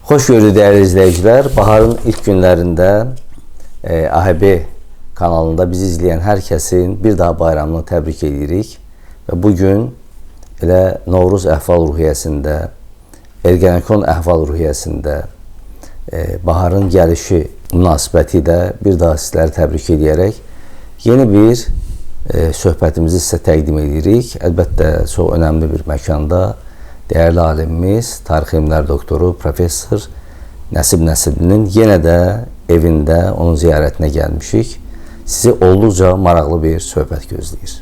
Hoş gördük değerli izleyiciler. Baharın ilk günlerinde AHB kanalında bizi izleyen herkesin bir daha bayramını təbrik edirik. Ve bugün elə Novruz əhval-ruhiyyəsində, Ergenekon əhval-ruhiyyəsində baharın gəlişi münasibəti də bir daha sizləri təbrik edərək yeni bir söhbətimizi sizə təqdim edirik. Əlbəttə çox önemli bir məkanda değerli alimimiz, tarix elmlər doktoru, professor Nəsib Nəsiblinin yenə də evində onun ziyarətinə gəlmişik. Sizi olduqca maraqlı bir söhbət gözləyir.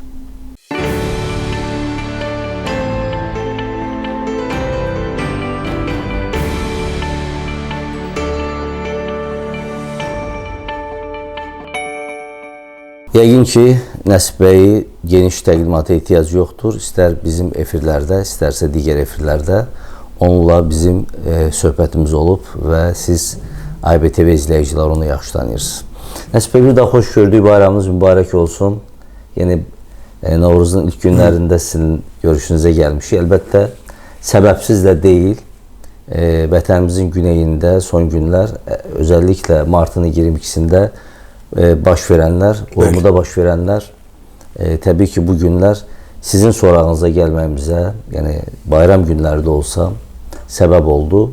Yəqin ki, Nəsib bəyi geniş təqdimata ehtiyac yoxdur. İstər bizim efirlərdə, istərsə digər efirlərdə onunla bizim söhbətimiz olub və siz ABTV izləyicilər onu yaxşı tanıyırsınız. Nəsib bəy, bir daha xoş gördük, bayramınız mübarək olsun. Yeni Novruzun ilk günlərində sizin görüşünüzə gəlmişik. Əlbəttə, səbəbsiz də deyil. Vətənimizin güneyində son günlər, özəlliklə martın 22-sində baş verənlər, Urmuda baş verənlər, təbii ki, bu günlər sizin sorağınıza gəlməyimizə, yəni bayram günləri də olsa səbəb oldu.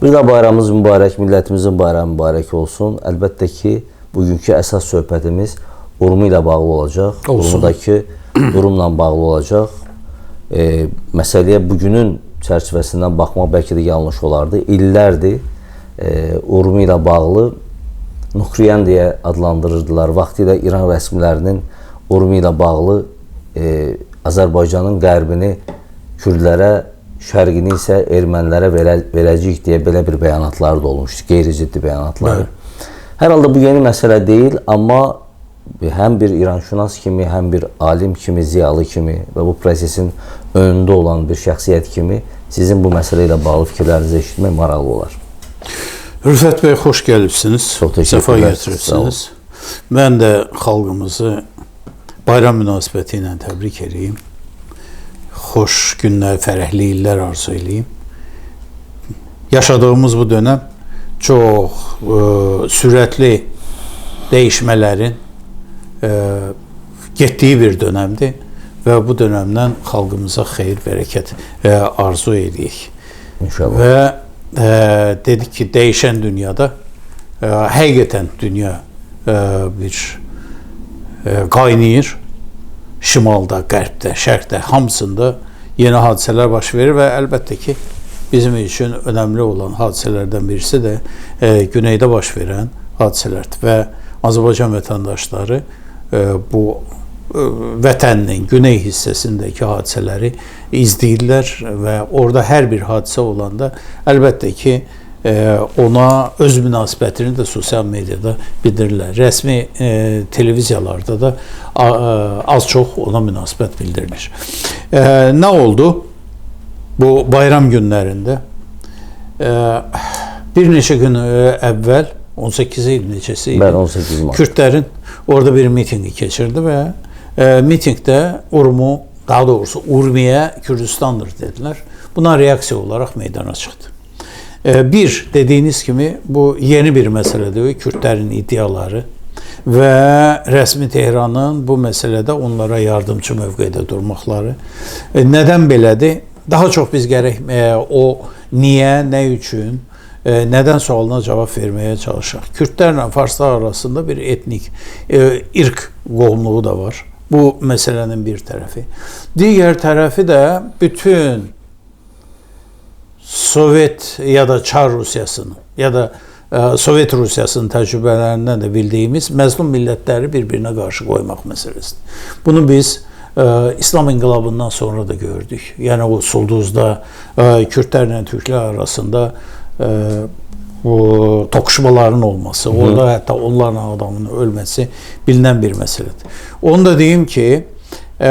Bir daha bayramımız mübarək, millətimizin bayramı mübarək olsun. Əlbəttə ki, bugünkü əsas söhbətimiz Urmu ilə bağlı olacaq, Urmudakı durumla bağlı olacaq. Məsələyə bugünün çərçivəsindən baxmaq bəlkə də yanlış olardı. İllərdir Urmu ilə bağlı Nuhriyan deyə adlandırırdılar. Vaxtilə İran rəsmilərinin Urmu ilə bağlı Azərbaycanın qərbini Kürdlərə, şərqini isə ermənilərə verəcəyik deyə belə bir bəyanatlar da olmuşdu, qeyri-ciddi bəyanatlar. Hər halda bu yeni məsələ deyil, amma həm bir İranşünas kimi, həm bir alim kimi, ziyalı kimi və bu prosesin önündə olan bir şəxsiyyət kimi sizin bu məsələ ilə bağlı fikirlərinizi eşitmək maraqlı olar. Rüfət bəy, xoş gəlibsiniz, səfa Teşekkürler. getirirsiniz. Mən də xalqımızı bayram münasibəti ilə təbrik edeyim. Xoş günlər, fərəhli illər arzu edeyim. Yaşadığımız bu dönəm çox sürətli dəyişmələrin getdiyi bir dönəmdir və bu dönəmdən xalqımıza xeyir, bərəkət arzu edirik. İnşallah. Və dedik ki, değişen dünyada həqiqətən dünya bir qaynayır. Şimalda, qərbdə, şərqdə, hamısında yeni hadisələr baş verir və əlbəttə ki, bizim üçün önemli olan hadisələrdən birisi də güneydə baş verən hadisələrdir və Azərbaycan vətəndaşları bu vətənin güney hissəsindəki hadisələri izləyirlər və orada hər bir hadisə olanda əlbəttə ki, ona öz münasibətini də sosial mediada bildirirlər. Rəsmi televiziyalarda da az-çox ona münasibət bildirilir. Nə oldu? Bu bayram günlərində bir neçə gün əvvəl 18 il neçəsi idi. 18 Mart. Kürdlərin orada bir mitingi keçirdi və mitingdə Urmu, daha doğrusu Urmiyə Kürdistandır dediler. Buna reaksiya olarak meydana çıktı. Bir, dediğiniz gibi bu yeni bir meseledir. Kürtlerin iddiaları ve resmi Tehran'ın bu meselede onlara yardımcı mövqedə durmaqları. Neden belədir? Daha çok biz gerek o niye, ne üçün, neden sualına cevap vermeye çalışaq. Kürtlərlə Farslar arasında bir etnik, irq qohumluğu da var. Bu meselenin bir tarafı. Diğer tarafı da bütün Sovyet ya da Çar Rusyasının ya da Sovyet Rusyasının tecrübelerinden de bildiğimiz məzlum millətləri birbirine karşı koymak meselesidir. Bunu biz İslam İnqilabından sonra da gördük. Yani o Sulduz'da Kürtlərlə Türklər arasında bu tokuşmaların olması, orada hatta onların adamının ölmesi bilinen bir meseledir. Onu da diyeyim ki,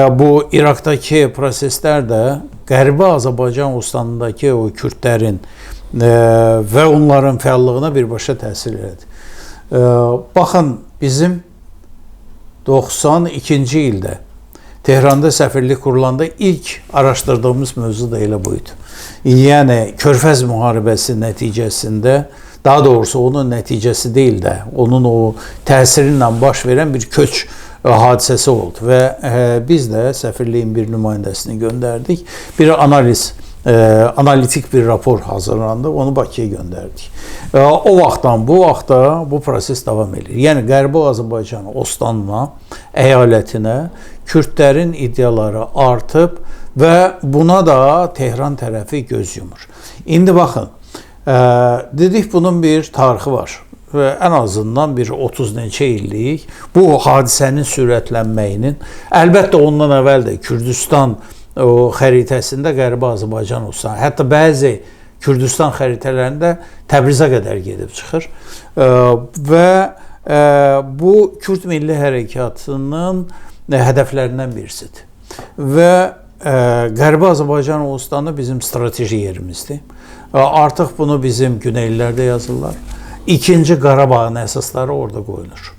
bu Irak'taki prosesler de Qərbi Azərbaycan ustanındaki o Kürtlərin ve onların fəallığına birbaşa təsir edir. Baxın, bizim 92. ildə Tehranda səfirlik kurulanda ilk araştırdığımız mövzu da elə buydu. Yəni Körfəz müharibəsi nəticəsində, daha doğrusu onun nəticəsi deyil də, onun o təsiri ilə baş verən bir köç hadisəsi oldu və biz də səfirliyin bir nümayəndəsini göndərdik. Bir analitik bir rapor hazırlandı, onu Bakıya göndərdik. O vaxtdan bu vaxta bu proses davam edir. Yəni Qərbi Azərbaycan Ostanla əyalətinə Kürdlərin iddiaları artıb və buna da Tehran tərəfi göz yumur. İndi baxın, dedik bunun bir tarixi var və ən azından bir 30 neçə illik bu hadisənin sürətlənməyinin, əlbəttə ondan əvvəl də Kürdistan o xəritəsində Qərbi Azərbaycan olsa, hətta bəzi Kürdistan xəritələrində Təbrizə qədər gedib çıxır və bu Kürd Milli Hərəkatının hədəflərindən birisidir. Və Qərbi Azərbaycan Ostanı bizim strateji yerimizdir. Artıq bunu bizim Güneylilər də yazırlar. İkinci Qarabağın əsasları orada qoyulur.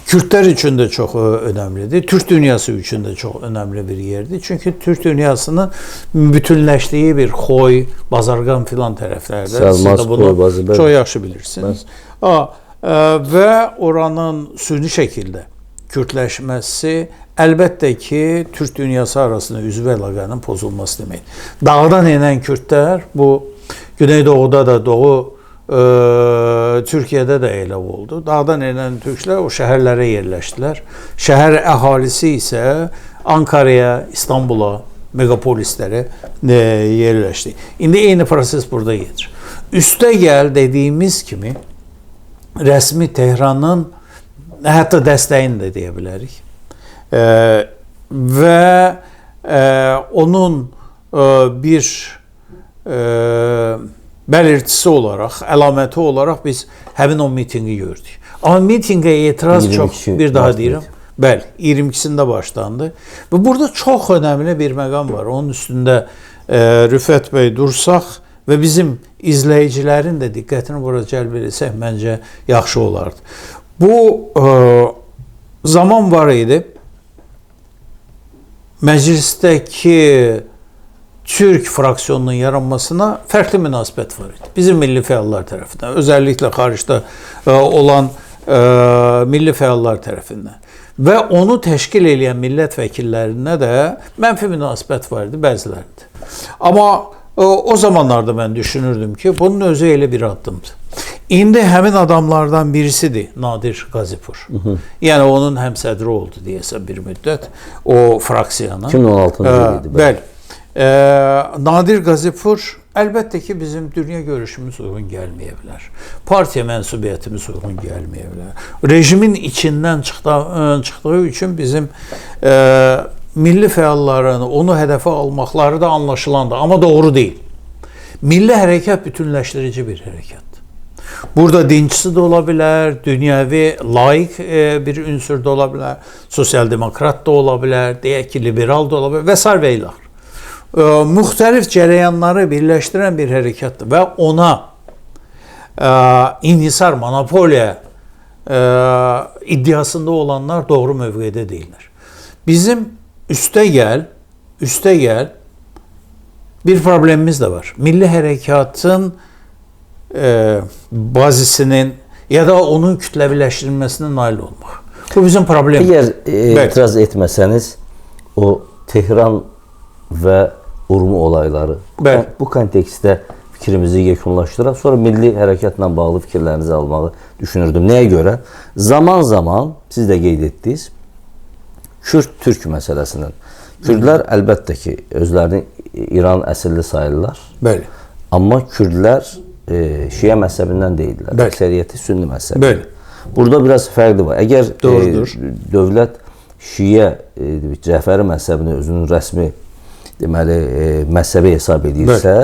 Kürdlər üçün də çox önəmlidir. Türk dünyası üçün də çox önəmli bir yerdir. Çünki Türk dünyasının bütünləşdiyi bir Xoy, Bazarqan filan tərəflərdə. Siz də bunu çox yaxşı bilirsiniz. Və oranın süni şəkildə kürdləşməsi əlbəttə ki, Türk dünyası arasında üzvü əlaqənin pozulması deməkdir. Dağdan enən Kürdlər, bu Güneydoğuda da, Doğu Türkiyədə də elə oldu. Dağdan enən türklər o şəhərlərə yerləşdilər. Şəhər əhalisi isə Ankaraya, İstanbula, megapolislərə yerləşdi. İndi eyni proses burada gedir. Üstə gəl dediyimiz kimi rəsmi Tehranın hətta dəstəyini də deyə bilərik. Və onun bir belirtisi olaraq, əlaməti olaraq biz həmin o mitingi gördük. Amma mitingə etiraz çox, bir daha deyirəm, bəli, 22-sində başlandı. Və burada çox önəmli bir məqam var. Onun üstündə Rüfət bəy dursaq və bizim izləyicilərin də diqqətini bura cəlb etsək, məncə yaxşı olardı. Bu zaman var idi, məclisdəki Türk fraksiyonunun yaranmasına fərqli münasibət var idi. Bizim milli fəallar tərəfindən, özəlliklə xaricdə olan milli fəallar tərəfindən və onu təşkil edən millət vəkillərinə də mənfi münasibət var idi bəzilərində. Amma o zamanlarda mən düşünürdüm ki, bunun özü elə bir addımdır. İndi həmin adamlardan birisidir Nadir Qazipur. Yəni onun həmsədri oldu deyəsən bir müddət o fraksiyanın. 2016-cı il idi. Bəli. Nadir Qazipur əlbəttə ki, bizim dünya görüşümüz uyğun gəlməyə bilər. Partiya mənsubiyyətimiz uyğun gəlməyə bilər. Rejimin içindən çıxdığı üçün bizim milli fəalların onu hədəfə almaqları da anlaşılandır. Amma doğru deyil. Milli hərəkat bütünləşdirici bir hərəkatdır. Burada dinçisi də ola bilər, dünyəvi laik bir ünsür də ola bilər, sosial-demokrat da ola bilər, deyək ki, liberal da ola bilər və s. və ilax. Müxtəlif cərəyanları birləşdirən bir hərəkatdır və ona inhisar, monopoliya iddiasında olanlar doğru mövqedə deyirlər. Bizim üstə gəl bir problemimiz də var. Milli hərəkatın bazisinin ya da onun kütləviləşdirilməsinə nail olmaq. Bu bizim problemimiz. Əgər etiraz etməsəniz, o Tehran və Urmu olayları bu kontekstdə fikrimizi yekunlaşdıraq, sonra milli hərəkatla bağlı fikirlərinizi almağı düşünürdüm. Nəyə görə? Zaman siz də qeyd etdiniz, Kürt-Türk məsələsinin. Kürdlər əlbəttə ki, özlərini İran əsilli sayırlar. Bəli. Amma Kürdlər Şiə məzhəbindən deyillər. Əksəriyyəti Sünni məzhəbi. Bəli. Burada biraz fərqli var. Əgər dövlət Şiə Cəfəri məzhəbini özünün rəsmi məzhəbi hesab edirsə,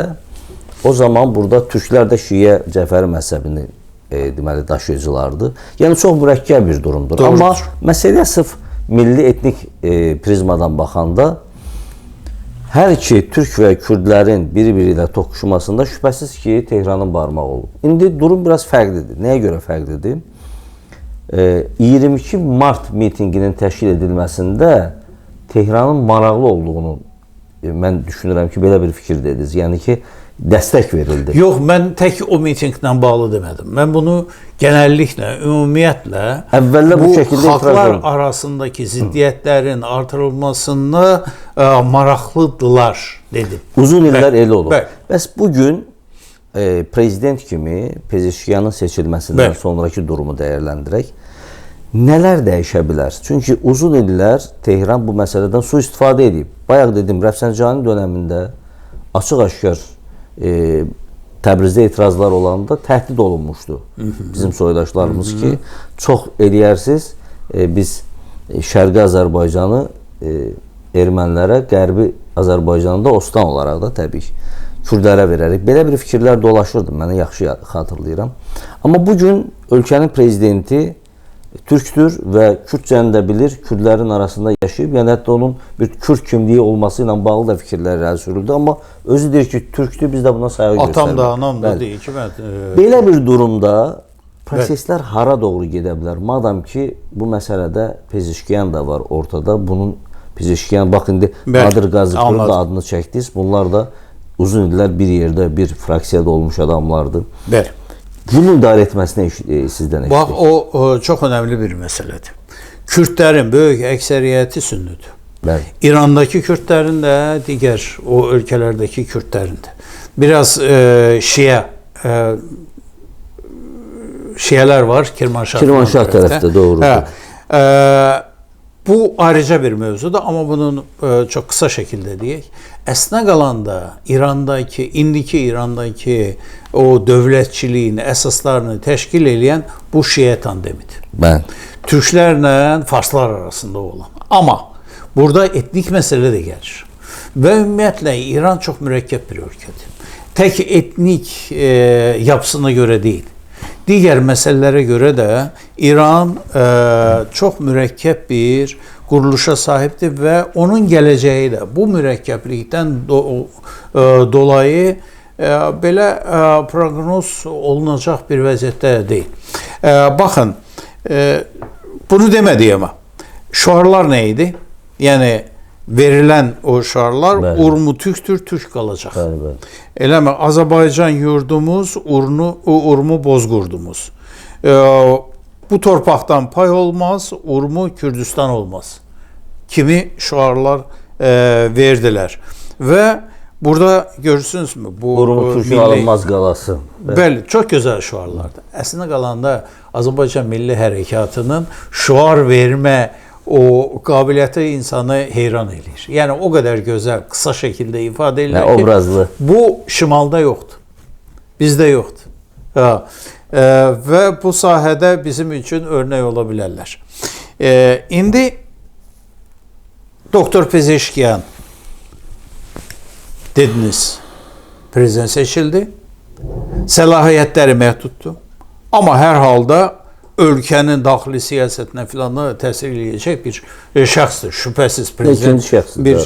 o zaman burada türklər də Şiə Cəfəri məzhəbini daşıyıcılardır. Yəni çox mürəkkəb bir durumdur. Amma məsələ sırf milli etnik prizmadan baxanda hər iki türk və kürdlərin biri-biri ilə toqquşmasında şübhəsiz ki, Tehranın barmağı olub. İndi durum biraz fərqlidir. Nəyə görə fərqlidir? 22 mart mitinginin təşkil edilməsində Tehranın maraqlı olduğunu mən düşünürəm ki, belə bir fikir dediniz. Yəni ki, dəstək verildi. Yox, mən tək o mitinqlə bağlı demədim. Mən bunu genəlliklə, ümumiyyətlə Əvvəllər bu şəkildə xalqlar arasındakı ziddiyyətlərin artırılmasında maraqlıdırlar dedim. Uzun illər elə olub. Bəli. Bəs bugün prezident kimi Pezeşkiyanın seçilməsindən sonraki durumu dəyərləndirək. Nələr dəyişə bilər? Çünki uzun illər Tehran bu məsələdən sui-istifadə edib. Bayaq dedim, Rəfsanjani dönəmində açıq-aşkar Təbrizdə etirazlar olanda təhdid olunmuşdu bizim soydaşlarımız ki, çox eləyərsiz, biz Şərqi Azərbaycanı ermənilərə, Qərbi Azərbaycanı da ostan olaraq da təbii ki, Kürdlərə verərək. Belə bir fikirlər dolaşırdı, mənə yaxşı xatırlayıram. Amma bugün ölkənin prezidenti türkdür və Kürdcəni də bilir, Kürdlərin arasında yaşayıb, yəni hətta onun bir Kürd kimliyi olması ilə bağlı da fikirlər irəli sürüldü, amma özü deyir ki, türkdür, biz də buna sayğı göstəririk. Atam da, anam da deyir ki, belə bir durumda proseslər hara doğru gedə bilər? Madam ki, bu məsələdə Pezeşkiyan da var ortada, bunun Pezeşkiyan, bax indi Nadir Qazipurun da adını çəkdiniz, bunlar da uzun illər bir yerdə, bir fraksiyada olmuş adamlardır. Bəli. Bunu idarə etməsini sizdən eşitdik. Bax, o çox önəmli bir məsələdir. Kürdlərin böyük əksəriyyəti sünnüdür. Bəli. İrandakı Kürdlərin də, digər o ölkələrdəki Kürdlərin də. Biraz şiyələr var, Kirmanşah tərəfdə, doğrudur. Bu ayrıca bir mövzudur, amma bunun çox qısa şəkildə deyək. Əslində qalanda indiki İrandakı o dövlətçiliyin əsaslarını təşkil edən bu şiə tandemidir. Bəli. Türklərlə farslar arasında olan. Amma burada etnik məsələ də gəlir. Və ümumiyyətlə İran çox mürəkkəb bir ölkədir. Tək etnik yapısına görə deyil. Digər məsələlərə görə də İran çox mürəkkəb bir quruluşa sahibdir və onun gələcəyi də bu mürəkkəblikdən dolayı belə proqnoz olunacaq bir vəziyyətdə deyil. Baxın, bunu demədiyim amma şüarlar nə idi? Yəni verilən o şüarlar urmu türktür, türk qalacaq. Eləmi? Azərbaycan yurdumuz, urmu bozqurdumuz. Bu torpaqdan pay olmaz, urmu Kürdistan olmaz kimi şüarlar verdilər. Və burada görürsünüzmü? Bu urmu Türkün alınmaz qalası. Bəli, çox gözəl şüarlardır. Əslində qalanda Azərbaycan Milli Hərəkatının şüar vermə o qabiliyyəti insanı heyran edir. Yəni o qədər gözəl, qısa şəkildə ifadə edilir ki, obrazlı. Bu şimalda yoxdur. Bizdə yoxdur. Və bu sahədə bizim üçün örnək ola bilərlər. İndi Doktor Pezeşkiyan dediniz, prezident seçildi. Səlahiyyətləri məhduddur. Amma hər halda ölkənin daxili siyasətinə filan təsir eləyəcək bir şəxsdir. Şübhəsiz prezident. İkinci şəxsdir.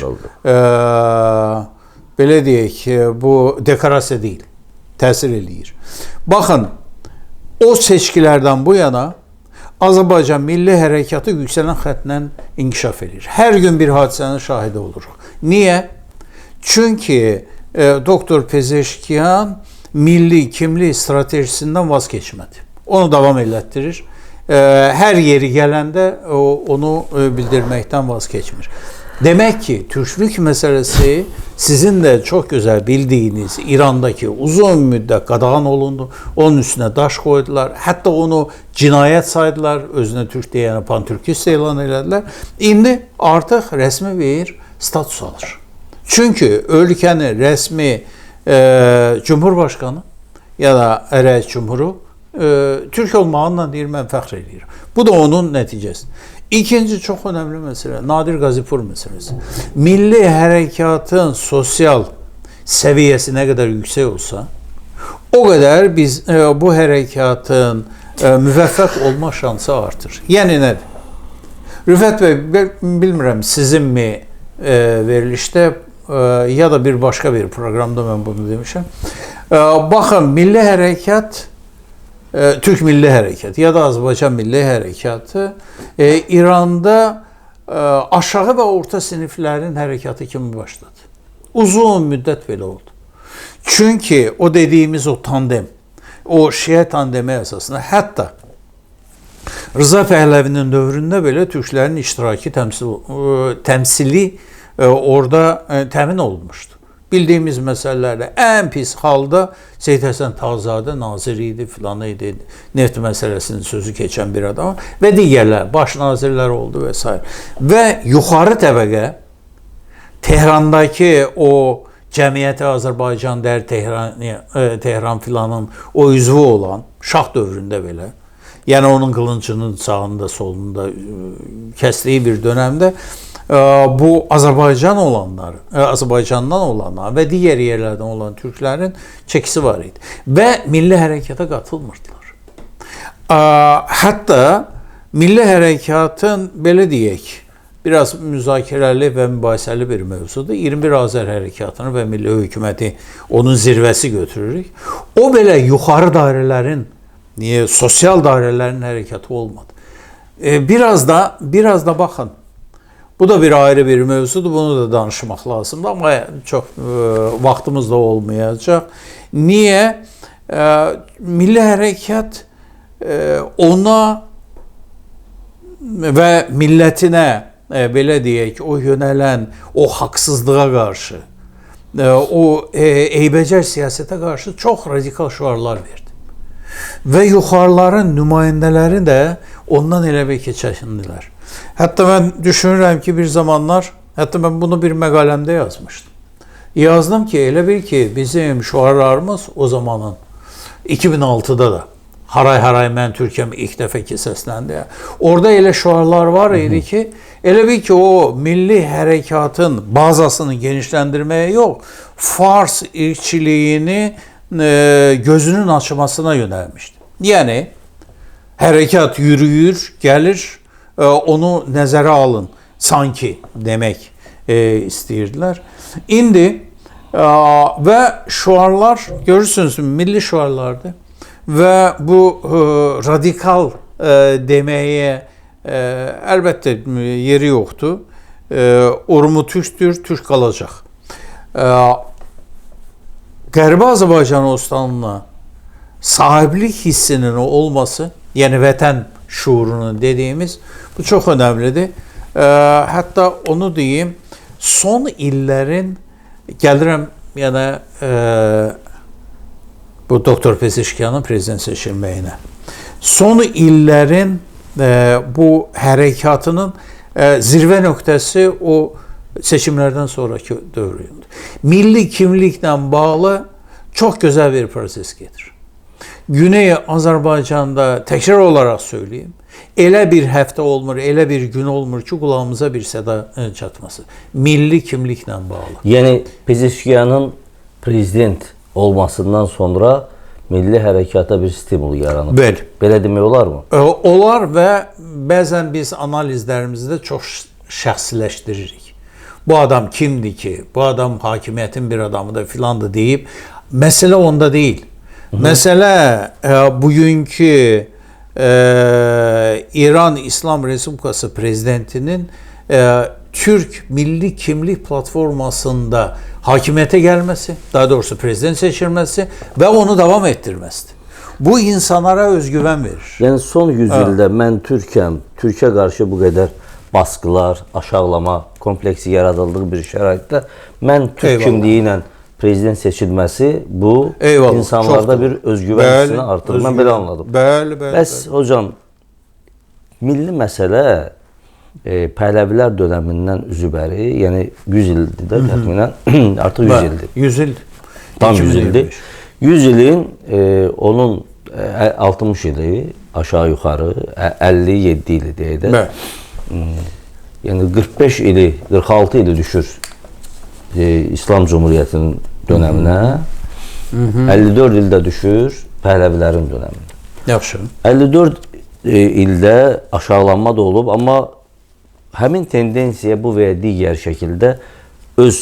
Belə deyək ki, bu dekorasiya deyil. Təsir eləyir. Baxın, o seçkilərdən bu yana Azərbaycan Milli Hərəkatı yüksələn xəttlə inkişaf edir. Hər gün bir hadisənin şahidi oluruq. Niyə? Çünki Doktor Pezeşkiyan milli kimlik stratejisindən vaz keçmədi. Onu davam elətdirir. Hər yeri gələndə onu bildirməkdən vaz keçmir. Demək ki, türklük məsələsi sizin də çox gözəl bildiyiniz İrandakı uzun müddət qadağan olundu. Onun üstünə daş qoydular. Hətta onu cinayət saydılar. Özünə türk deyəni pantürkist elan elədilər. İndi artıq rəsmi bir status alır. Çünki ölkənin rəsmi Cumhurbaşqanı ya da rəis cumhuru türk olmağından deyir, mən fəxr edirəm. Bu da onun nəticəsi. İkinci çox önəmli məsələ, Nadir Qazipur məsələsi. Milli hərəkatın sosial səviyyəsi nə qədər yüksək olsa, o qədər biz bu hərəkatın müvəffəq olma şansı artır. Yəni nədir? Rüfət bəy, bilmirəm sizinmi verilişdə ya da bir başqa bir proqramda mən bunu demişəm. Baxın, milli hərəkat, Türk Milli Hərəkatı ya da Azərbaycan Milli Hərəkatı İranda aşağı və orta siniflərin hərəkatı kimi başladı. Uzun müddət belə oldu. Çünki o dediyimiz o tandem, o Şiə tandemi əsasında hətta Rıza Pəhləvinin dövründə belə türklərin iştiraki təmsili orada təmin olunmuşdu. Bildiyimiz məsələlərdə ən pis halda Seyid Həsən Tağızadə nazir idi, filan idi, neft məsələsinin sözü keçən bir adam və digərlər, baş nazirlər oldu və s. Və yuxarı təbəqə Tehrandakı o Cəmiyyəti Azərbaycan dər Tehran filanın o üzvü olan şah dövründə belə, yəni onun qılıncının sağında, solunda kəsdiyi bir dönəmdə bu Azərbaycandan olanlar və digər yerlərdən olan türklərin çəkisi var idi və milli hərəkata qatılmırdılar. Hətta milli hərəkatın, belə deyək, biraz müzakirəli və mübahisəli bir mövzudur. 21 Azər hərəkatını və milli hökuməti onun zirvəsi götürürük. O belə yuxarı dairələrin, sosial dairələrin hərəkatı olmadı. Biraz da baxın. Bu da bir ayrı bir mövzudur. Bunu da danışmaq lazımdır. Amma çox vaxtımız da olmayacaq. Niyə? Milli hərəkat ona və millətinə, belə deyək, o yönələn, o haqsızlığa qarşı, o eybəcər siyasətə qarşı çox radikal şüarlar verdi. Və yuxarıların nümayəndələri də ondan elə bir keçindilər. Hətta mən düşünürəm ki, bir zamanlar, hətta mən bunu bir məqaləmdə yazmışdım. Yazdım ki, elə bil ki, bizim şüarlarımız o zamanın 2006'da da haray mən Türkiyəm ilk dəfə ki səsləndi. Orada elə şüarlar var idi ki, elə bil ki, o milli hərəkatın bazasını genişləndirməyə yox, Fars irqçiliyini gözünün açılmasına yönəlmişdi. Yəni, hərəkat yürüyür, gəlir, onu nəzərə alın, sanki demək istəyirdilər. İndi və şüarlar, görürsünüz, milli şüarlardır və bu radikal deməyə əlbəttə yeri yoxdur. Urmu türkdür, türk qalacaq. Qərbi Azərbaycan Ostanına sahiblik hissinin olması, yəni vətən şuurunu dediyimiz, bu çox önəmlidir. Hətta onu deyim, son illərin, gəlirəm, yəni bu Doktor Pezeşkiyanın prezident seçilməyinə. Son illərin bu hərəkatının zirvə nöqtəsi o seçimlərdən sonraki dövründür. Milli kimliklə bağlı çox gözəl bir proses gedir. Güney Azərbaycanda, təkrar olaraq söyleyeyim, elə bir həftə olmur, elə bir gün olmur ki, qulağımıza bir səda çatması. Milli kimliklə bağlı. Yəni, Pezeşkiyanın prezident olmasından sonra milli hərəkata bir stimul yaranır. Bəli. Belə demək olar mı? Olar və bəzən biz analizlərimizdə çox şəxsiləşdiririk. Bu adam kimdir ki, bu adam hakimiyyətin bir adamıdır, filandır deyib, məsələ onda deyil. Məsələ bugünkü İran İslam Respublikası prezidentinin Türk Milli Kimlik Platformasında hakimiyyətə gəlməsi, daha doğrusu prezident seçilməsi və onu davam etdirməsidir. Bu insanlara özgüvən verir. Yəni son 100 ildə mən Türkəm, Türkiyə qarşı bu qədər baskılar, aşağılama kompleksi yaradıldığı bir şəraitdə mən Türk kimliyi ilə prezident seçilməsi bu insanlarda bir özgüvən hissini artırır. Mən belə anladım. Bəli. Bəs hocam, milli məsələ Pəhləvilər dönəmindən üzübəri, yəni 100 ildir də təxminən, artıq 100 ildir. 100 ildir. Tam 100 ildir. 100 ilin onun 60 ili aşağı yuxarı 57 ili deyək də. Yəni 45 ili, 46 ili düşür İslam Cumhuriyyətinin dönəminə. 54 ildə düşür Pəhləvilərin dönəminə. Yaxşı. 54 ildə aşağılanma da olub, amma həmin tendensiya bu və ya digər şəkildə öz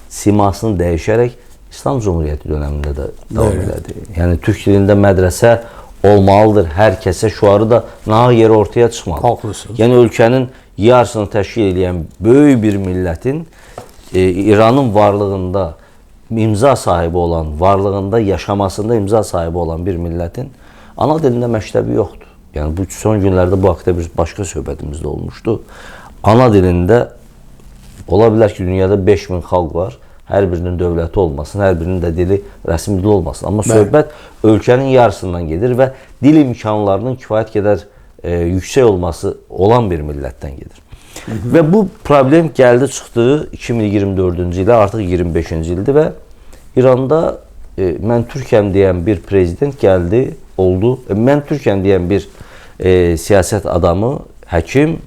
simasını dəyişərək İslam Cumhuriyyəti dönəmində də davam elədi. Yəni Türk dilində mədrəsə olmalıdır, hər kəsə şüarı da nahaq yeri ortaya çıxmalı. Haklısınız. Yəni ölkənin yarısını təşkil edən böyük bir millətin İranın varlığında imza sahibi olan, varlığında, yaşamasında imza sahibi olan bir milletin ana dilində məktəbi yoxdur. Yəni bu son günlərdə bu haqqda bir başqa söhbətimiz də olmuşdu. Ana dilində ola bilər ki, dünyada 5000 xalq var. Hər birinin dövləti olmasın, hər birinin də dili rəsmi dil olmasın. Amma söhbət ölkənin yarısından gedir və dil imkanlarının kifayət qədər yüksək olması olan bir millətdən gedir. Və bu problem gəldi çıxdı 2024-cü ilə, artıq 25-ci ildir və İranda mən Türkiyəm deyən bir prezident gəldi, oldu. Mən Türkiyəm deyən bir siyasət adamı, həkim,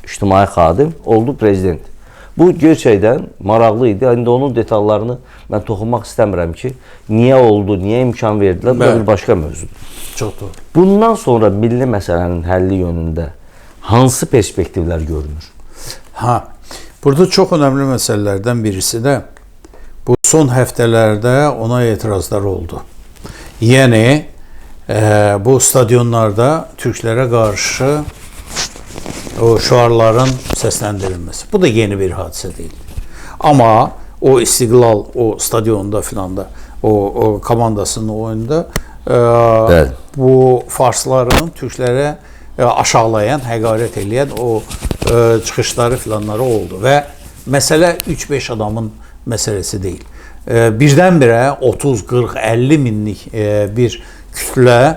ictimai xadim oldu prezident. Bu gerçəkdən maraqlı idi. İndi onun detallarını mən toxunmaq istəmirəm ki, niyə oldu, niyə imkan verdilər, bu da bir başqa mövzudur. Çox doğru. Bundan sonra milli məsələnin həlli yönündə hansı perspektivlər görünür? Burada çox önəmli məsələlərdən birisi də bu son həftələrdə ona etirazlar oldu. Yəni, bu stadionlarda türklərə qarşı o şüarların səsləndirilməsi. Bu da yeni bir hadisə deyil. Amma o İstiqlal, o stadionda filan da, o komandasının oyunda bu farsların türklərə aşağılayan, həqarət eləyən o çıxışları filanları oldu. Və məsələ 3-5 adamın məsələsi deyil. Birdən-birə 30, 40, 50 minlik bir kütlə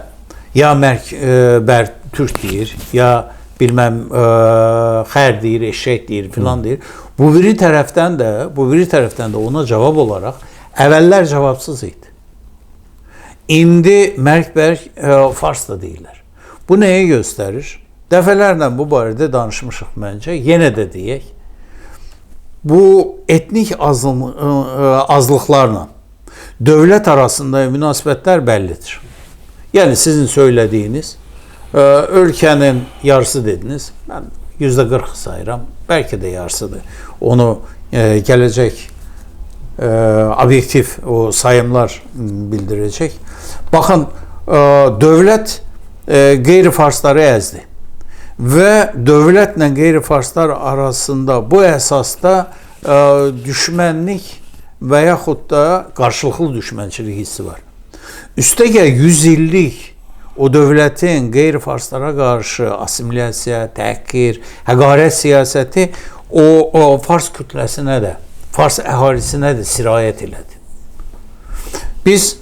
ya mərkbər türk deyir, ya bilməm xər deyir, eşək deyir, filan deyir. Bu biri tərəfdən də ona cavab olaraq əvvəllər cavabsız idi. İndi mərkbər fars da deyirlər. Bu nəyə göstərir? Dəfələrlə bu barədə danışmışıq məncə. Yenə də deyək. Bu etnik azlıqlarla dövlət arasında münasibətlər bəllidir. Yəni sizin söylədiyiniz ölkənin yarısı dediniz. Mən %40 sayıram. Bəlkə də yarısıdır. Onu gələcək obyektiv o sayımlar bildirəcək. Baxın, dövlət qeyri-farsları əzdi. Və dövlətlə qeyri-farslar arasında bu əsasda düşmənlik və yaxud da qarşılıqlı düşmənçilik hissi var. Üstəgəl 100 illik o dövlətin qeyri-farslara qarşı assimilyasiya, təhqir, həqarət siyasəti o fars kütləsinə də, fars əhalisinə də sirayət elədi. Biz,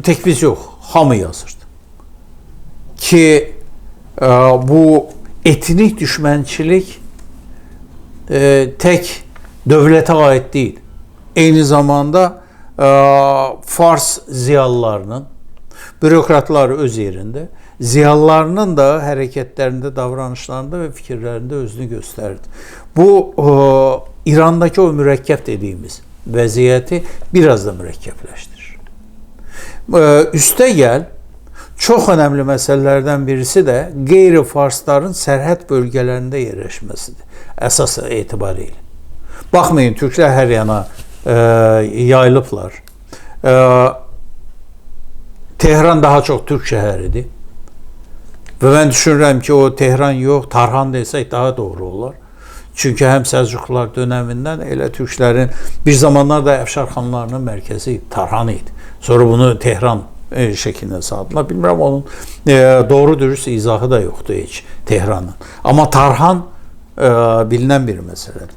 tək biz yox, hamı yazırdı ki, bu etnik düşmənçilik tək dövlətə aid deyil. Eyni zamanda fars ziyalılarının, bürokratlar öz yerində, ziyalılarının da hərəkətlərində, davranışlarında və fikirlərində özünü göstərdi. Bu, İrandakı o mürəkkəb dediyimiz vəziyyəti biraz da mürəkkəbləşdirir. Üstəgəl, çox önəmli məsələlərdən birisi də qeyri-farsların sərhəd bölgələrində yerləşməsidir. Əsas etibarilə. Baxmayın, türklər hər yana yayılıblar. Tehran daha çox türk şəhəridir. Və mən düşünürəm ki, o Tehran yox, Tarhan desək daha doğru olar. Çünki həm Səlcuqlar dönəmindən elə türklərin bir zamanlar da Əfşarxanlarının mərkəzi Tarhan idi. Sonra bunu Tehran şəklində saldılar. Bilmirəm, onun doğru dürüst izahı da yoxdur heç Tehranın. Amma Tarhan bilinən bir məsələdir.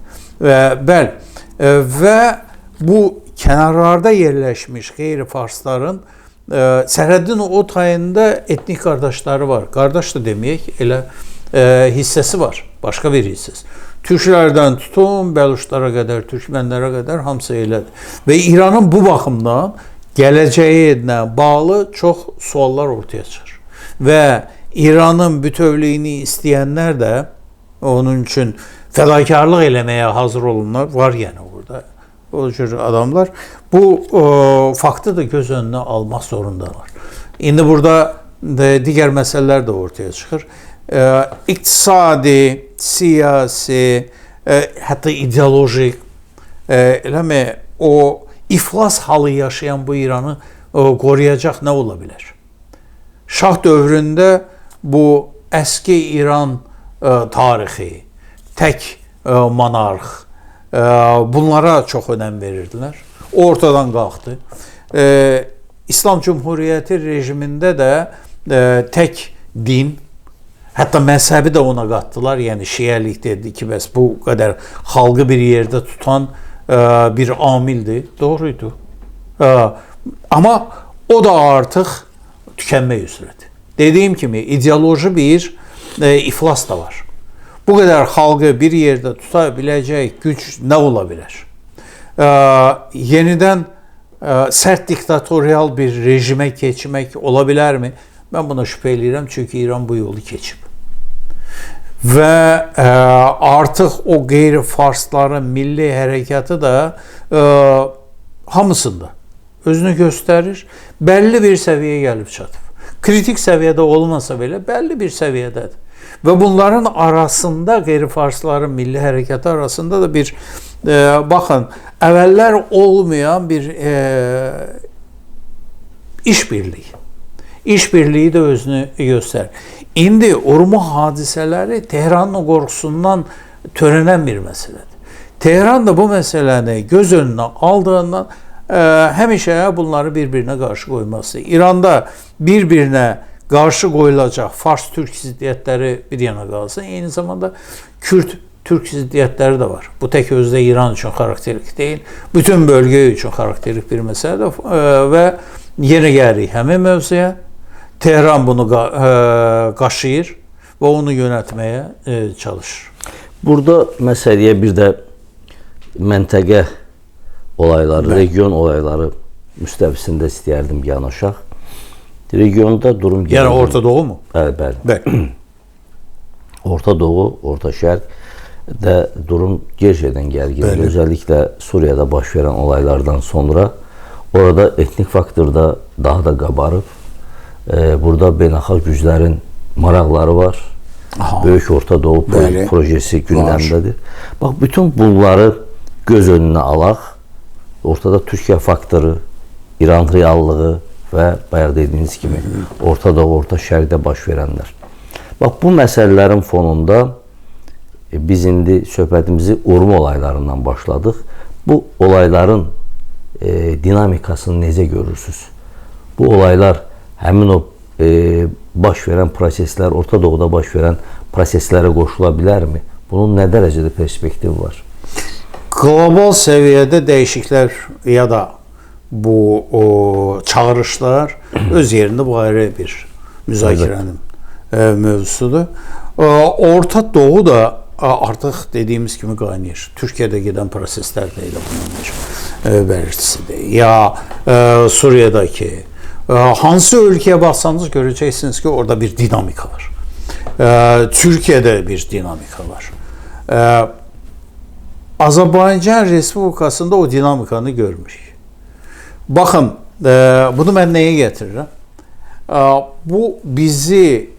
Və bu kənarlarda yerləşmiş qeyri-farsların sərhədin o tayında etnik qardaşları var. Qardaş da deməyək, elə hissəsi var. Başqa bir hissəsi. Türklərdən tutun, Bəluşlara qədər, Türkmənlərə qədər hamısı elədir. Və İranın bu baxımdan gələcəyinə bağlı çox suallar ortaya çıxır. Və İranın bütövlüyünü istəyənlər də onun üçün fədakarlıq eləməyə hazır olunlar. Var yəni orada o cür adamlar. Bu faktı da göz önünə almaq zorundalar. İndi burada digər məsələlər də ortaya çıxır. İqtisadi, siyasi, hətta ideolojik eləmi o iflas halı yaşayan bu İranı qoruyacaq nə ola bilər? Şah dövründə bu əski İran tarixi tək monarx, bunlara çox önəm verirdilər. O ortadan qalxdı. İslam Cumhuriyyəti rejimində də tək din, hətta məzhəbi də ona qatdılar. Yəni şiəlik dedi ki, bəs bu qədər xalqı bir yerdə tutan bir amildir. Doğruydu. Amma o da artıq tükənmək üzrədir. Dediyim kimi ideoloji bir iflas da var. Bu qədər xalqı bir yerdə tuta biləcək güc nə ola bilər? Yenidən sərt diktatorial bir rejimə keçmək ola bilərmi? Mən buna şübhə edirəm, çünki İran bu yolu keçib. Və artıq o qeyri-farsların milli hərəkatı da hamısında özünü göstərir. Bəlli bir səviyyəyə gəlib çatıb. Kritik səviyyədə olmasa belə bəlli bir səviyyədədir. Və bunların arasında, qeyri-farsların milli hərəkatı arasında da bir, baxın, əvvəllər olmayan bir işbirliyi. İşbirliyi də özünü göstərir. İndi Urmu hadisələri Tehranın qorxusundan törənən bir məsələdir. Tehran da bu məsələni göz önünə aldığından həmişə bunları bir-birinə qarşı qoyması. İranda bir-birinə qarşı qoyulacaq Fars-Türk ziddiyyətləri bir yana qalsın. Eyni zamanda Kürt-Türk ziddiyyətləri də var. Bu tək özdə İran üçün xarakterik deyil. Bütün bölgə üçün xarakterik bir məsələdir. Və yenə gəlirik həmin mövzuya. Tehran bunu qaşıyır və onu yönətməyə çalışır. Burada məsələyə bir də məntəqə olayları, region olayları müstəvisində istəyərdim yanaşaq. Regionda durum... Yəni Orta Doğu mu? Bəli. Orta Doğu, Orta Şərqdə durum gerçəkdən gərgindir. Özelliklə Suriyada baş verən olaylardan sonra orada etnik faktorda daha da qabarıb. Burada beynəlxalq güclərin maraqları var. Böyük Orta Doğu projesi gündəmdədir. Bax, bütün bunları göz önünə alaq. Ortada Türkiyə faktoru, İran reallığı və bayaq dediyiniz kimi Orta Doğu, Orta Şərqdə baş verənlər. Bax, bu məsələlərin fonunda biz indi söhbətimizi Urmu olaylarından başladıq. Bu olayların dinamikasını necə görürsünüz? Bu olaylar həmin o baş verən proseslər, Orta Doğuda baş verən proseslərə qoşula bilərmi? Bunun nə dərəcədə perspektivi var? Qlobal səviyyədə dəyişiklər ya da bu çağırışlar öz yerində bu ayrı bir müzakirənin mövzusudur. Orta Doğu da artıq dediyimiz kimi qaynayır. Türkiyədə gedən proseslər də elə bunun belirtisidir. Ya Suriyadakı hansı ölkəyə baxsanız görəcəksiniz ki, orada bir dinamika var. Türkiyədə bir dinamika var. Azərbaycan Respublikasında o dinamikanı görmürük. Baxın, bunu mən nəyə gətirirəm? Bu bizi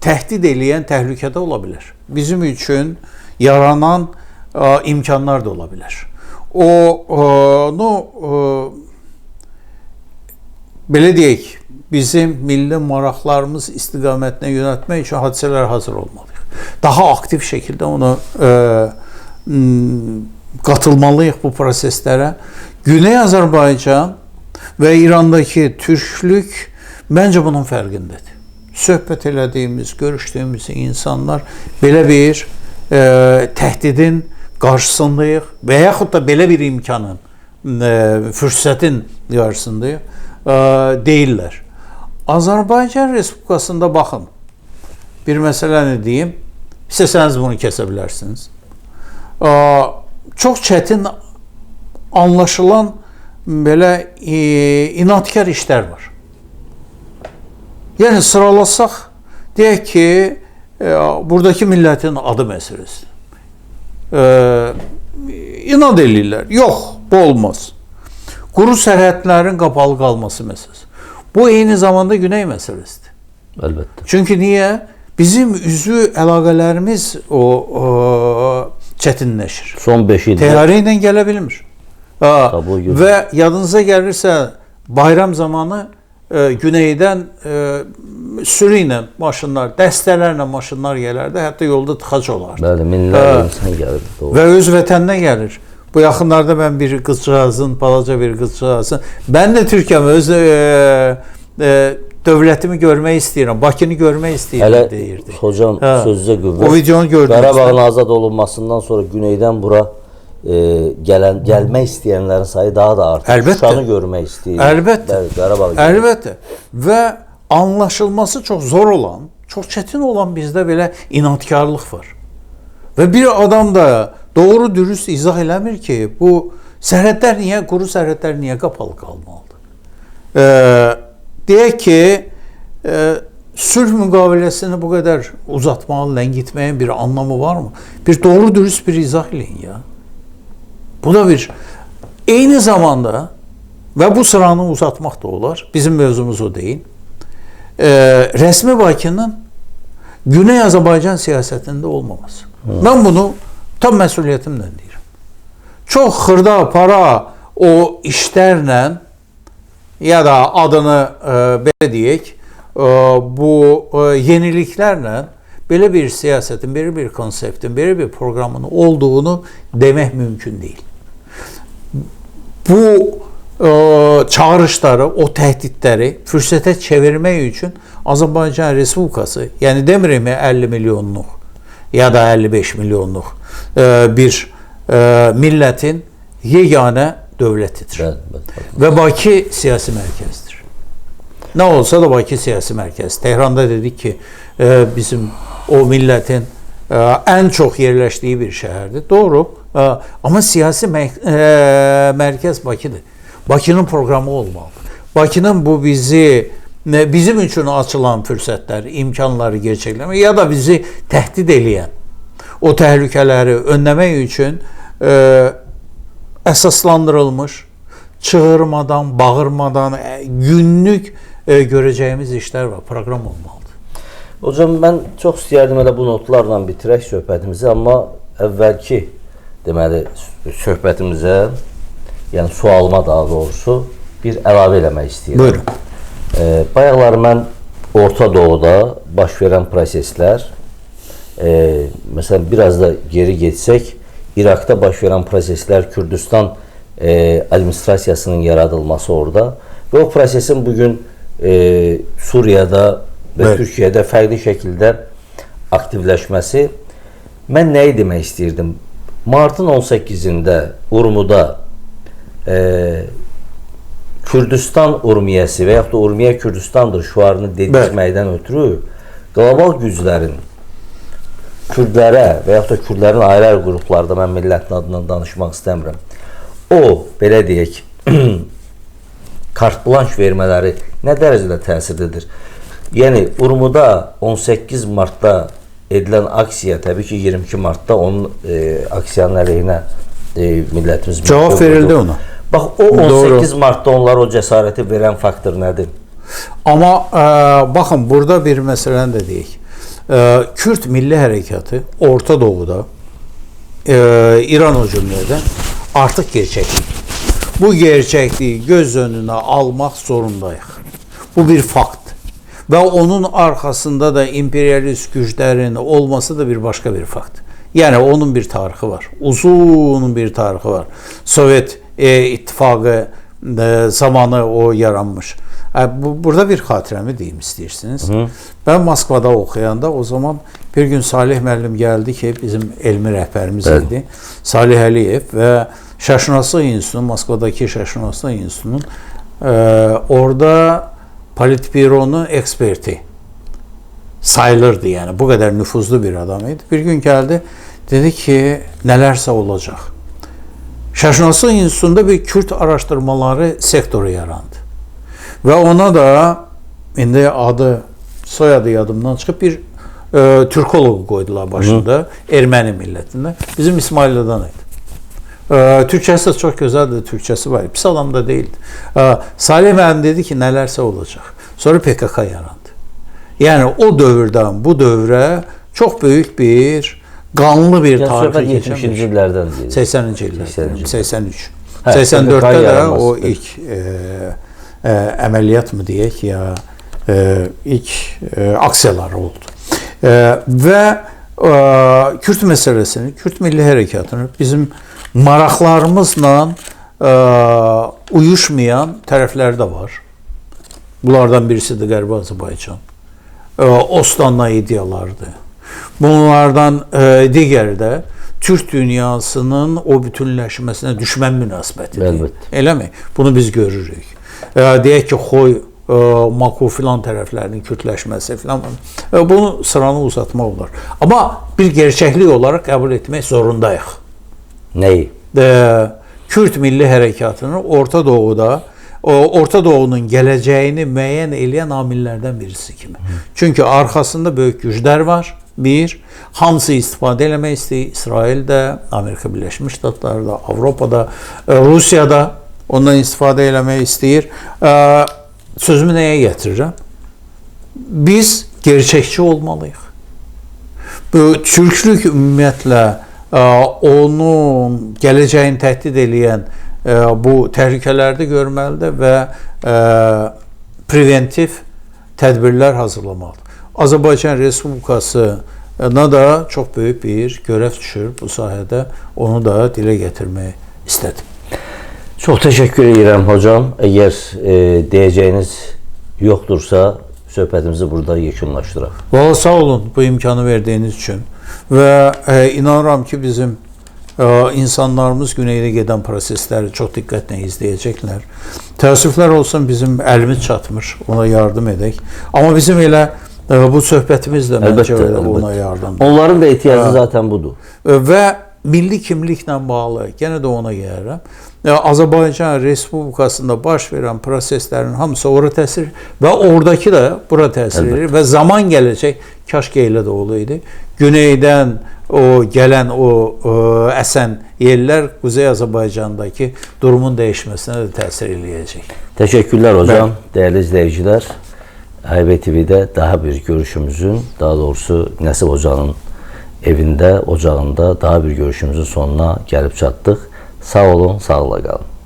təhdid eləyən təhlükədə ola bilər. Bizim üçün yaranan imkanlar da ola bilər. Onu belə deyək, bizim milli maraqlarımız istiqamətinə yönəltmək üçün hadisələr hazır olmalıyıq. Daha aktiv şəkildə onu qatılmalıyıq bu proseslərə. Güney Azərbaycan və İrandakı türklük məncə bunun fərqindədir. Söhbət elədiyimiz, görüşdüyümüz insanlar belə bir təhdidin qarşısındayıq və yaxud da belə bir imkanın, fürsətin qarşısındayıq deyirlər. Azərbaycan Respublikasında baxın, bir məsələni deyim, istəsəniz bunu kəsə bilərsiniz. Çox çətin anlaşılan belə inadkar işlər var. Yəni sıralasaq, deyək ki, buradakı millətin adı məsələsidir. İnad eləyirlər. Yox, bu olmaz. Quru sərhədlərin qapalı qalması məsələsi. Bu eyni zamanda Güney məsələsidir. Əlbəttə. Çünki niyə? Bizim üzvü əlaqələrimiz çətinləşir. Son 5 ildə Təyyarə ilə gələ bilmir. Və yadınıza gəlirsə, bayram zamanı güneydən sürü ilə maşınlar, dəstələrlə maşınlar gələrdi, hətta yolda tıxac olardı. Bəli, minlərlə insan gəlirdi. Doğru. Və öz vətəninə gəlir. Bu yaxınlarda mən bir qızcağızın, balaca bir qızcağızın, mən də Türkiyəm, öz dövlətimi görmək istəyirəm, Bakını görmək istəyirəm deyirdi. Hocam, sözünüzə qüvvət. O videonu gördünüz. Qarabağın azad olunmasından sonra güneydən bura gəlmək istəyənlərin sayı daha da artır. Əlbəttə. Şuşanı görmək istəyir. Əlbəttə. Qarabağ. Əlbəttə. Və anlaşılması çox zor olan, çox çətin olan bizdə belə inadkarlıq var. Və bir adam da doğru dürüst izah eləmir ki, bu sərhədlər niyə, quru sərhədlər niyə qapalı qalmalıdır? Deyək ki, sülh müqaviləsini bu qədər uzatmalı, ləngitməyin bir anlamı var mı? Bir doğru dürüst bir izah eləyin ya. Bu da bir eyni zamanda və bu sıranı uzatmaq da olar. Bizim mövzumuz o deyil. Rəsmi Bakının Güney Azərbaycan siyasətində olmaması. Mən bunu tam məsuliyyətimlə deyirəm. Çox xırda para o işlərlə ya da adını belə deyək, bu yeniliklərlə belə bir siyasətin, belə bir konseptin, belə bir proqramın olduğunu demək mümkün deyil. Bu çağırışları, o təhdidləri fürsətə çevirmək üçün Azərbaycan Respublikası, yəni demirəm 50 milyonluq ya da 55 milyonluq bir millətin yeganə dövlətidir. Və Bakı siyasi mərkəzdir. Nə olsa da Bakı siyasi mərkəz. Tehranda dedik ki, bizim o millətin ən çox yerləşdiyi bir şəhərdir. Doğru. Amma siyasi mərkəz Bakıdır. Bakının proqramı olmalıdır. Bakının bu bizim üçün açılan fürsətləri, imkanları gerçəkləmək ya da bizi təhdid eləyən o təhlükələri önləmək üçün əsaslandırılmış, çığırmadan, bağırmadan günlük görəcəyimiz işlər var, proqram olmalıdır. Hocam, mən çox istəyərdim elə bu notlarla bitirək söhbətimizi, amma əvvəlki deməli söhbətimizə, yəni sualıma daha doğrusu bir əlavə eləmək istəyirəm. Buyurun. Bayaqlar mən Orta Doğuda baş verən proseslər, məsələn, biraz da geri getsək, İraqda baş verən proseslər, Kürdistan administrasiyasının yaradılması orada və o prosesin bugün Suriyada və Türkiyədə fərqli şəkildə aktivləşməsi. Mən nəyi demək istəyirdim? Martın 18-də Urmuda Kürdistan Urmiyəsi və yaxud da Urmiyə Kürdistandır şüarını dedirtməkdən ötürü qlobal güclərin Kürdlərə və yaxud da Kürdlərin ayrı-ayrı qruplarda, mən millətin adından danışmaq istəmirəm, o, belə deyək, kart blanş vermələri nə dərəcədə təsirlidir? Yəni, Urmuda 18 martda edilən aksiya, təbii ki, 22 martda onun aksiyanın əleyhinə millətimiz... Cavab verildi ona. Bax, o 18 martda onlar o cəsarəti verən faktor nədir? Amma baxın, burada bir məsələni də deyək. Kürd Milli Hərəkatı Orta Doğuda, İran o cümlədən artıq gerçəklik. Bu gerçəkliyi göz önünə almaq zorundayıq. Bu bir fakt. Və onun arxasında da imperialist güclərin olması da bir başqa bir fakt. Yəni, onun bir tarixi var. Uzun bir tarixi var. Sovet İttifaqı zamanı o yaranmış. Burada bir xatirəmi deyim istəyirsiniz. Ben Moskvada oxuyanda o zaman bir gün Salih müəllim gəldi ki, bizim elmi rəhbərimiz idi. Salih Əliyev və Şərqşünaslıq İnstitutunun, Moskvadakı Şərqşünaslıq İnstitutunun orada politbüronun eksperti sayılırdı, yəni bu qədər nüfuzlu bir adam idi. Bir gün gəldi, dedi ki, nələrsə olacaq. Şərqşünaslıq İnstitutunda bir Kürd araşdırmaları sektoru yarandı. Və ona da, indi adı, soyadı yadımdan çıxıb, bir Türkologu qoydular başında, erməni millətində. Bizim İsmailiyədən idi. Türkçəsi də çox gözəldir, Türkçəsi var. Pis adam da deyildi. Salih müəllim dedi ki, nələrsə olacaq. Sonra PKK yarandı. Yəni, o dövrdən bu dövrə çox böyük bir, qanlı bir tarixi keçən. 70-ci illərdən deyil. 80-ci illərdən, 83. 84-də də o ilk əməliyyat mı deyək, ya ilk aksiyaları oldu. Və Kürt meselesini, Kürt Milli Hərəkatını bizim maraqlarımızla uyuşmayan tərəfləri də var. Bunlardan birisi də Qərbi Azərbaycan. Ostanla ideyalardır. Bunlardan digəri də Türk dünyasının o bütünləşməsinə düşmən münasibətidir. Əlbəttə. Eləmi? Bunu biz görürük. Deyək ki, Xoy, Mako filan tərəflərinin Kürdləşməsi filan. Bunu sıranı uzatmaq olar. Amma bir gerçəklik olaraq qəbul etmək zorundayıq. Nəyi? Kürt Milli Hərəkatını Orta Doğunun gələcəyini müəyyən edən amillərdən birisi kimi. Çünki arxasında böyük güclər var. Bir, hamısı istifadə eləmək istəyir. İsraildə, Amerika Birləşmiş Ştatlarında, Avropada, Rusiyada ondan istifadə eləmək istəyir. Sözümü nəyə gətirirəm? Biz gerçəkçi olmalıyıq. Bu türklük ümumiyyətlə onun gələcəyini təhdid edən bu təhlükələrdə görməlidir və preventiv tədbirlər hazırlamalıdır. Azərbaycan Respublikasına da çox böyük bir görəv düşür bu sahədə. Onu da dilə gətirmək istədim. Çox təşəkkür edirəm hocam. Əgər deyəcəyiniz yoxdursa, söhbətimizi burada yekunlaşdıraq. Valla sağ olun bu imkanı verdiyiniz üçün və inanıram ki, bizim insanlarımız güneydə gedən prosesləri çox diqqətlə izləyəcəklər. Təəssüflər olsun, bizim əlimiz çatmır, ona yardım edək. Amma bizim elə bu söhbətimiz də məncə ona yardımdır. Onların da ehtiyacı zaten budur. Və milli kimliklə bağlı, yenə də ona gəlirəm. Azərbaycan Respublikasında baş verən proseslərin hamısı ora təsir və oradakı da bura təsir edir və zaman gələcək, kaş ki elə də olaydı. Güneydən gələn əsən yerlər Quzey Azərbaycandakı durumun dəyişməsinə də təsir eləyəcək. Təşəkkürlər hocam, dəyərli izləyicilər. HB TV-də daha bir görüşümüzün, daha doğrusu Nəsib Hocanın evində, ocağında daha bir görüşümüzün sonuna gəlib çatdıq. Sağ olun, sağlıqla qalın.